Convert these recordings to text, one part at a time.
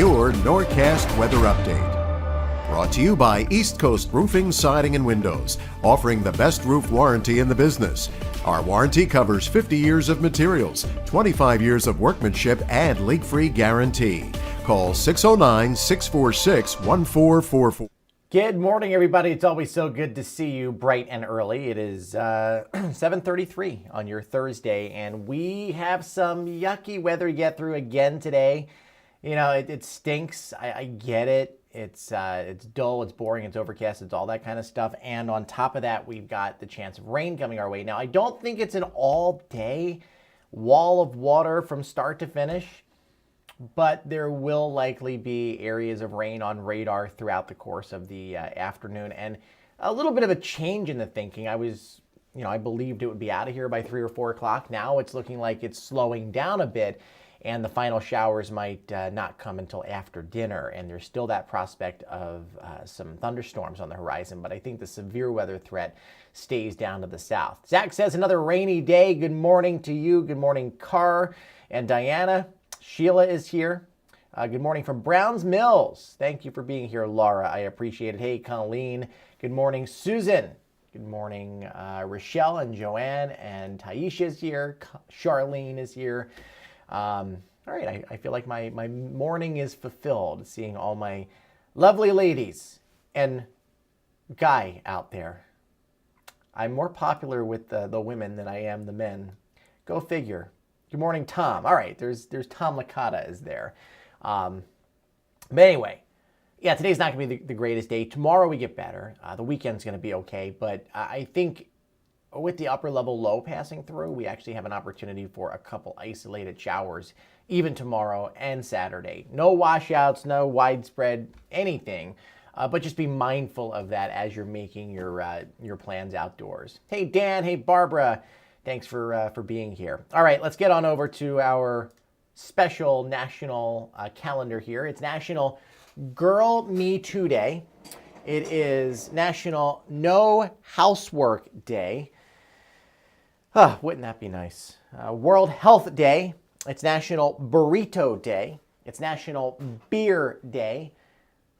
your Norcast weather update. Brought to you by East Coast Roofing, Siding, and Windows, offering the best roof warranty in the business. Our warranty covers 50 years of materials, 25 years of workmanship, and leak-free guarantee. Call 609-646-1444. Good morning, everybody. It's always so good to see you bright and early. It is 7:33 on your Thursday, and we have some yucky weather to get through again today. You know, it stinks. I get it. It's dull, it's boring, it's overcast, it's all that kind of stuff. And on top of that, we've got the chance of rain coming our way. Now, I don't think it's an all-day wall of water from start to finish, but there will likely be areas of rain on radar throughout the course of the afternoon. And a little bit of a change in the thinking. I believed it would be out of here by 3 or 4 o'clock. Now it's looking like it's slowing down a bit, and the final showers might not come until after dinner. And there's still that prospect of some thunderstorms on the horizon, but I think the severe weather threat stays down to the south. Zach says another rainy day. Good morning to you. Good morning, Carr and Diana. Sheila is here. Good morning from Browns Mills. Thank you for being here, Laura. I appreciate it. Hey, Colleen. Good morning, Susan. Good morning, Rochelle and Joanne, and Taisha is here. Charlene is here. All right, I feel like my morning is fulfilled, seeing all my lovely ladies and guy out there. I'm more popular with the women than I am the men. Go figure. Good morning, Tom. All right, there's Tom Licata is there. But anyway, yeah, today's not going to be the greatest day. Tomorrow we get better. The weekend's going to be okay. But I think with the upper level low passing through, we actually have an opportunity for a couple isolated showers, even tomorrow and Saturday. No washouts, no widespread anything. But just be mindful of that as you're making your plans outdoors. Hey, Dan. Hey, Barbara. Thanks for being here. All right, let's get on over to our special national calendar here. It's National Girl Me Too Day. It is National No Housework Day. Wouldn't that be nice? World Health Day. It's National Burrito Day. It's National Beer Day.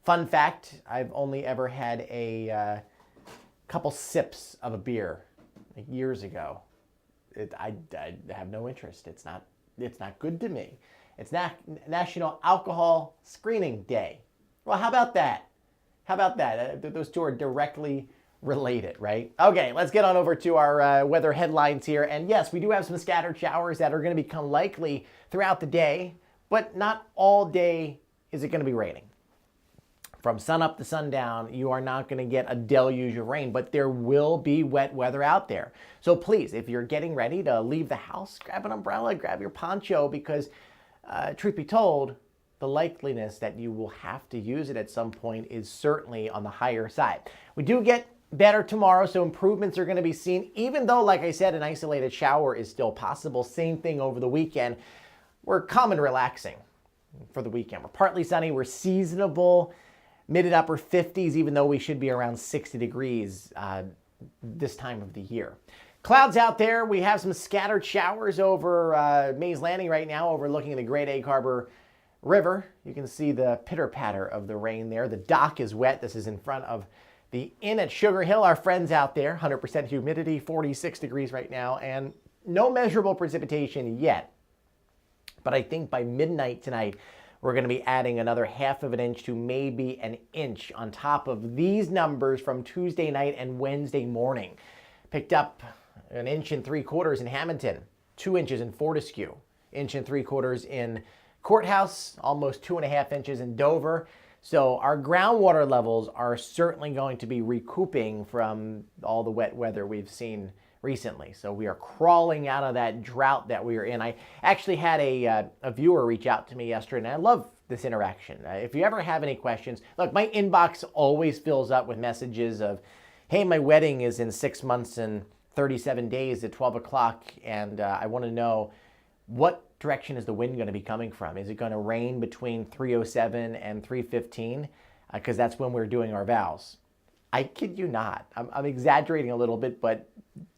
Fun fact, I've only ever had a couple sips of a beer years ago. I have no interest. It's not good to me. It's National Alcohol Screening Day. Well, how about that? Those two are directly related, right? Okay, let's get on over to our weather headlines here. And yes, we do have some scattered showers that are going to become likely throughout the day, but not all day is it going to be raining. From sunup to sundown, you are not going to get a deluge of rain, but there will be wet weather out there. So please, if you're getting ready to leave the house, grab an umbrella, grab your poncho, because truth be told, the likeliness that you will have to use it at some point is certainly on the higher side. We do get better tomorrow, so improvements are going to be seen, even though, like I said, an isolated shower is still possible. Same thing over the weekend. We're calm and relaxing for the weekend. We're partly sunny, we're seasonable. Mid and upper 50s, even though we should be around 60 degrees this time of the year. Clouds out there. We have some scattered showers over Mays Landing right now, overlooking the Great Egg Harbor River. You can see the pitter-patter of the rain there. The dock is wet. This is in front of the Inn at Sugar Hill. Our friends out there, 100% humidity, 46 degrees right now, and no measurable precipitation yet. But I think by midnight tonight, we're going to be adding another half of an inch to maybe an inch on top of these numbers from Tuesday night and Wednesday morning. Picked up 1 3/4 in Hamilton, 2 inches in Fortescue, 1 3/4 in Courthouse, almost 2.5 inches in Dover. So our groundwater levels are certainly going to be recouping from all the wet weather we've seen recently. So we are crawling out of that drought that we are in. I actually had a viewer reach out to me yesterday, and I love this interaction. If you ever have any questions, look, my inbox always fills up with messages of, hey, my wedding is in 6 months and 37 days at 12 o'clock, and I want to know what direction is the wind going to be coming from? Is it going to rain between 3:07 and 3:15? Because that's when we're doing our vows. I kid you not. I'm exaggerating a little bit, but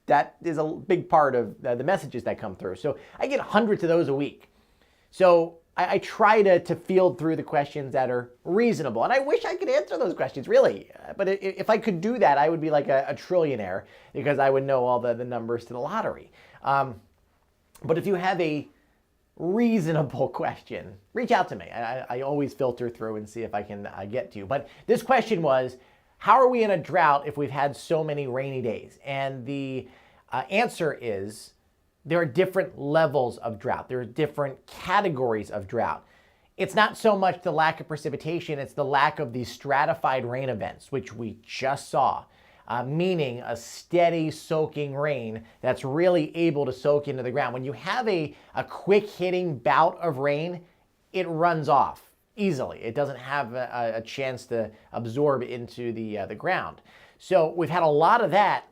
that is a big part of the messages that come through. So I get hundreds of those a week. So I try to field through the questions that are reasonable. And I wish I could answer those questions, really. But if I could do that, I would be like a trillionaire because I would know all the numbers to the lottery. But if you have a reasonable question, reach out to me. I always filter through and see if I can get to you. But this question was, how are we in a drought if we've had so many rainy days? And the answer is, there are different levels of drought. There are different categories of drought. It's not so much the lack of precipitation, it's the lack of these stratified rain events, which we just saw, meaning a steady soaking rain that's really able to soak into the ground. When you have a quick hitting bout of rain, it runs off easily. It doesn't have a chance to absorb into the ground. So we've had a lot of that,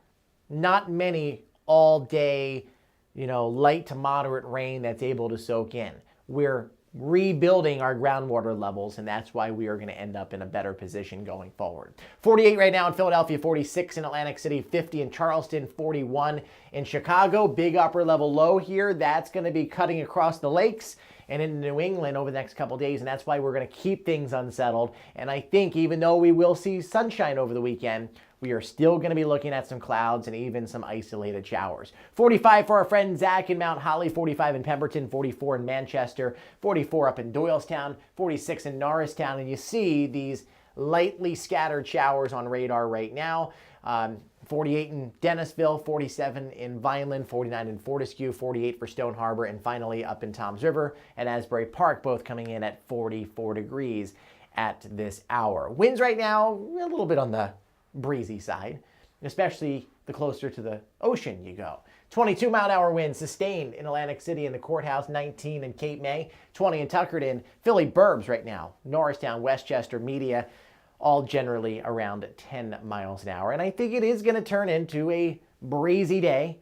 not many all day, light to moderate rain that's able to soak in. We're rebuilding our groundwater levels, and that's why we are going to end up in a better position going forward. 48 right now in Philadelphia, 46 in Atlantic City, 50 in Charleston, 41 in Chicago. Big upper level low here. That's going to be cutting across the lakes and in New England over the next couple days, and that's why we're going to keep things unsettled. And I think even though we will see sunshine over the weekend, we are still going to be looking at some clouds and even some isolated showers. 45 for our friend Zach in Mount Holly, 45 in Pemberton, 44 in Manchester, 44 up in Doylestown, 46 in Norristown. And you see these lightly scattered showers on radar right now. 48 in Dennisville, 47 in Vineland, 49 in Fortescue, 48 for Stone Harbor, and finally up in Toms River and Asbury Park, both coming in at 44 degrees at this hour. Winds right now, a little bit on the breezy side, especially the closer to the ocean you go. 22-mile-an-hour winds sustained in Atlantic City and the Courthouse, 19 in Cape May, 20 in Tuckerton, Philly burbs right now, Norristown, Westchester, Media, all generally around 10 miles an hour. And I think it is going to turn into a breezy day.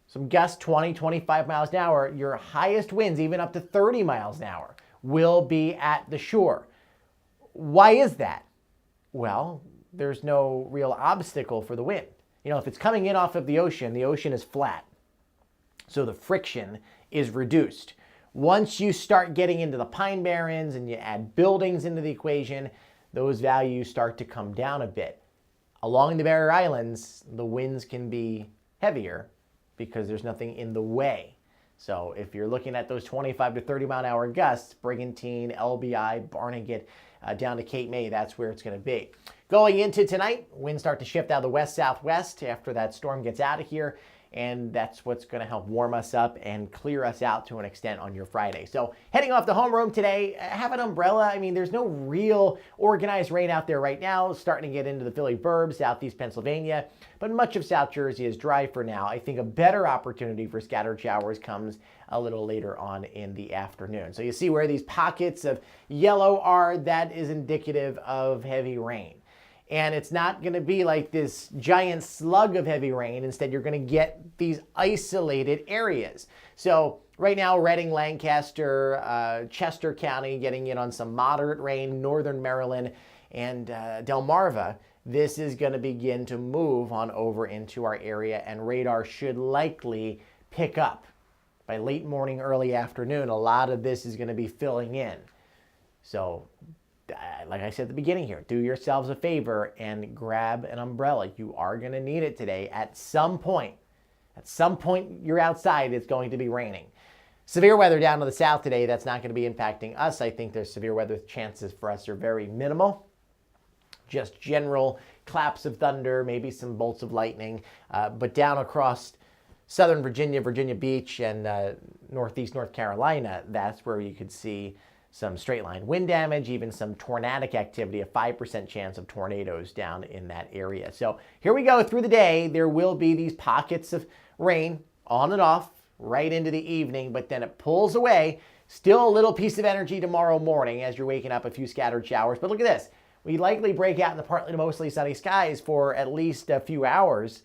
Some gusts 20, 25 miles an hour. Your highest winds, even up to 30 miles an hour, will be at the shore. Why is that? Well, there's no real obstacle for the wind. If it's coming in off of the ocean is flat. So the friction is reduced. Once you start getting into the Pine Barrens and you add buildings into the equation, those values start to come down a bit. Along the Barrier Islands, the winds can be heavier because there's nothing in the way. So if you're looking at those 25 to 30 mile an hour gusts, Brigantine, LBI, Barnegat, down to Cape May, that's where it's going to be. Going into tonight, winds start to shift out of the west-southwest after that storm gets out of here, and that's what's going to help warm us up and clear us out to an extent on your Friday. So heading off the homeroom today, have an umbrella. I mean, there's no real organized rain out there right now. It's starting to get into the Philly burbs, southeast Pennsylvania, but much of South Jersey is dry for now. I think a better opportunity for scattered showers comes a little later on in the afternoon. So you see where these pockets of yellow are, that is indicative of heavy rain. And it's not going to be like this giant slug of heavy rain. Instead, you're going to get these isolated areas. So right now, Reading, Lancaster, Chester County getting in on some moderate rain, northern Maryland, and Delmarva. This is going to begin to move on over into our area, and radar should likely pick up. By late morning, early afternoon, a lot of this is going to be filling in. So like I said at the beginning here, do yourselves a favor and grab an umbrella. You are going to need it today at some point. At some point you're outside, it's going to be raining. Severe weather down to the south today, that's not going to be impacting us. I think there's severe weather chances for us are very minimal. Just general claps of thunder, maybe some bolts of lightning. But down across southern Virginia, Virginia Beach, and northeast North Carolina, that's where you could see some straight line wind damage, even some tornadic activity, a 5% chance of tornadoes down in that area. So here we go through the day. There will be these pockets of rain on and off right into the evening, but then it pulls away. Still a little piece of energy tomorrow morning as you're waking up, a few scattered showers. But look at this. We likely break out in the partly to mostly sunny skies for at least a few hours.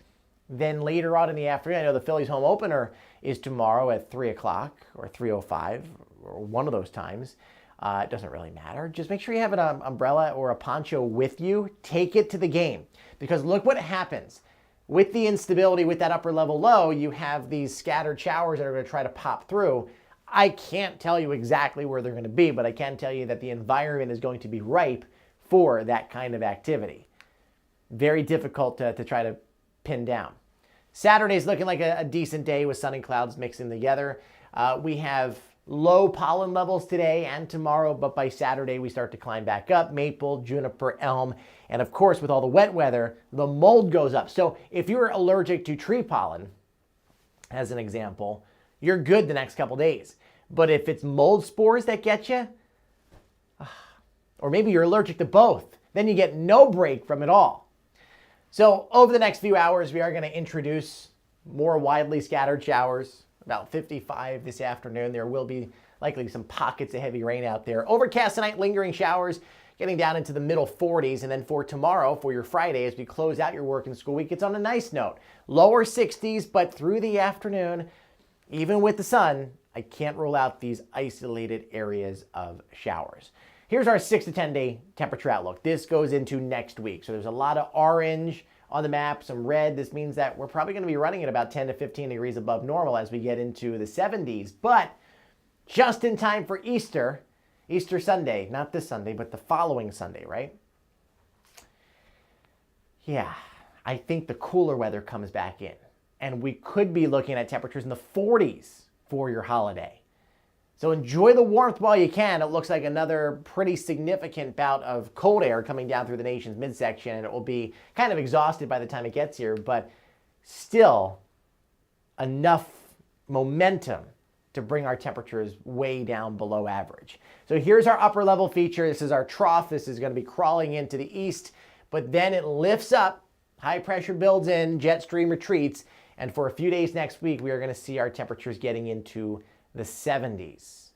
Then later on in the afternoon, I know the Phillies home opener is tomorrow at 3 o'clock or 3:05 or one of those times. It doesn't really matter. Just make sure you have an umbrella or a poncho with you. Take it to the game, because look what happens. With the instability with that upper level low, you have these scattered showers that are going to try to pop through. I can't tell you exactly where they're going to be, but I can tell you that the environment is going to be ripe for that kind of activity. Very difficult to try to pin down. Saturday's looking like a decent day with sun and clouds mixing together. We have low pollen levels today and tomorrow, but by Saturday we start to climb back up. Maple, juniper, elm, and of course with all the wet weather, the mold goes up. So if you're allergic to tree pollen, as an example, you're good the next couple days. But if it's mold spores that get you, or maybe you're allergic to both, then you get no break from it all. So over the next few hours, we are going to introduce more widely scattered showers, about 55 this afternoon. There will be likely some pockets of heavy rain out there. Overcast tonight, lingering showers, getting down into the middle 40s. And then for tomorrow, for your Friday, as we close out your work and school week, it's on a nice note. Lower 60s, but through the afternoon, even with the sun, I can't rule out these isolated areas of showers. Here's our 6 to 10 day temperature outlook. This goes into next week. So there's a lot of orange on the map, some red. This means that we're probably going to be running at about 10 to 15 degrees above normal as we get into the 70s. But just in time for Easter Sunday, not this Sunday, but the following Sunday, right? Yeah, I think the cooler weather comes back in. And we could be looking at temperatures in the 40s for your holiday. So enjoy the warmth while you can. It looks like another pretty significant bout of cold air coming down through the nation's midsection, and it will be kind of exhausted by the time it gets here, but still enough momentum to bring our temperatures way down below average. So here's our upper level feature. This is our trough. This is going to be crawling into the east, but then it lifts up, high pressure builds in, jet stream retreats, and for a few days next week, we are going to see our temperatures getting into the 70s.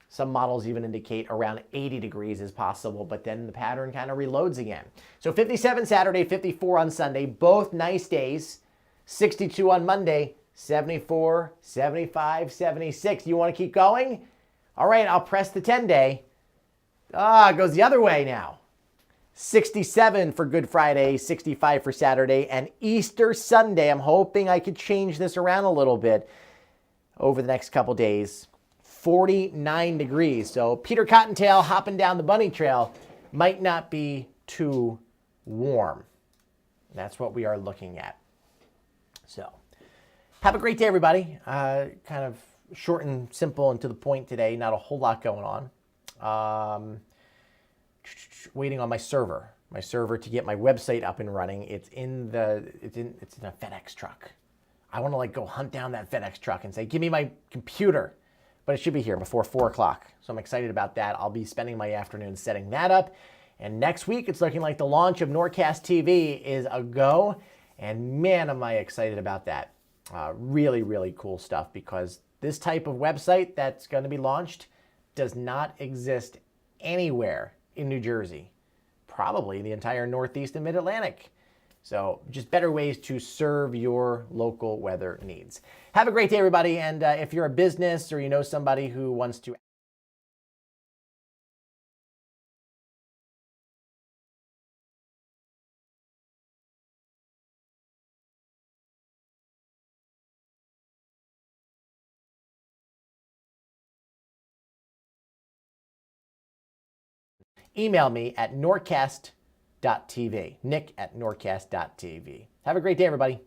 Some models even indicate around 80 degrees is possible, but then the pattern kind of reloads again. So 57 Saturday, 54 on Sunday, both nice days. 62 on Monday, 74, 75, 76. You want to keep going? All right, I'll press the 10-day. It goes the other way now. 67 for Good Friday, 65 for Saturday, and Easter Sunday. I'm hoping I could change this around a little bit over the next couple days. 49 degrees. So Peter Cottontail hopping down the bunny trail might not be too warm. That's what we are looking at. So have a great day, everybody. Kind of short and simple and to the point today. Not a whole lot going on. Waiting on my server to get my website up and running. It's in a FedEx truck. I want to go hunt down that FedEx truck and say, give me my computer. But it should be here before 4 o'clock. So I'm excited about that. I'll be spending my afternoon setting that up. And next week, it's looking like the launch of Norcast TV is a go. And man, am I excited about that. Really, really cool stuff, because this type of website that's going to be launched does not exist anywhere in New Jersey. Probably the entire Northeast and Mid-Atlantic. So just better ways to serve your local weather needs. Have a great day, everybody. And if you're a business or you know somebody who wants to email me at norcast.tv, nick@norcast.tv. Have a great day, everybody.